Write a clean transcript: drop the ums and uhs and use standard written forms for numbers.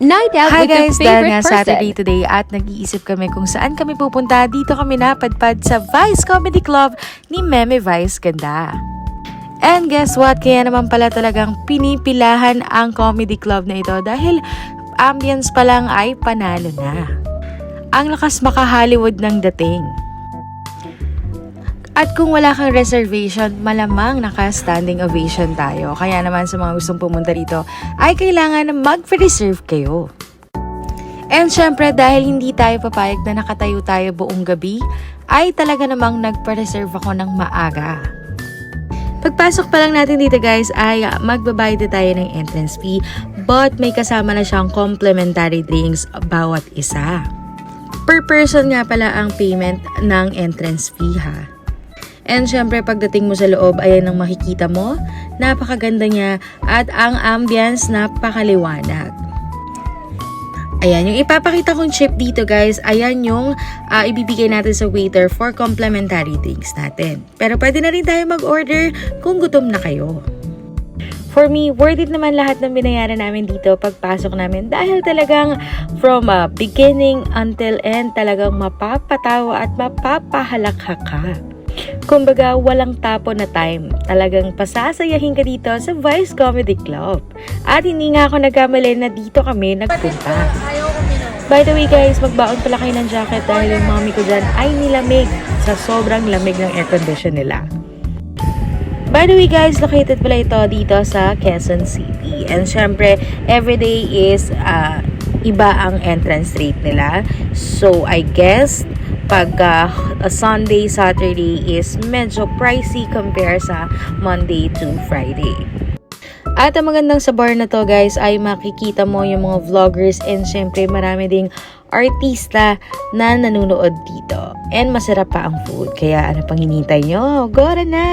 night out Hi with your guys, dahil favorite nga person. Saturday today at nag-iisip kami kung saan kami pupunta. Dito kami napadpad sa Vice Comedy Club ni Meme Vice Ganda. And guess what? Kaya naman pala talagang pinipilahan ang comedy club na ito dahil ambience pa lang ay panalo na. Ang lakas maka-Hollywood ng dating. At kung wala kang reservation, malamang naka-standing ovation tayo. Kaya naman sa mga gustong pumunta dito, ay kailangan na mag-reserve kayo. And syempre, dahil hindi tayo papayag na nakatayo tayo buong gabi, ay talaga namang nagpa-reserve ako ng maaga. Pagpasok pa lang natin dito guys, ay magbabayad na tayo ng entrance fee, but may kasama na siyang complimentary drinks bawat isa. Per person nga pala ang payment ng entrance fee ha. And syempre pagdating mo sa loob, ayan ang makikita mo. Napakaganda niya at ang ambience napakaliwanag. Ayan, yung ipapakita kong chip dito guys, ayan yung ibibigay natin sa waiter for complimentary drinks natin. Pero pwede na rin tayo mag-order kung gutom na kayo. For me, worth it naman lahat ng binayaran namin dito pagpasok namin dahil talagang from beginning until end talagang mapapatawa at mapapahalakha ka. Kumbaga, walang tapo na time. Talagang pasasayahin ka dito sa Vice Comedy Club. At hindi nga ako nagkamali na dito kami nagpunta. By the way guys, magbaon pala kayo ng jacket dahil yung mommy ko dyan ay nilamig sa sobrang lamig ng air condition nila. By the way guys, located pala ito dito sa Quezon City. And syempre, everyday is iba ang entrance rate nila. So, I guess pag Sunday, Saturday is medyo pricey compare sa Monday to Friday. At ang magandang sa bar na to guys ay makikita mo yung mga vloggers and syempre marami ding artista na nanonood dito. And masarap pa ang food. Kaya ano pang hinihintay nyo? Go na!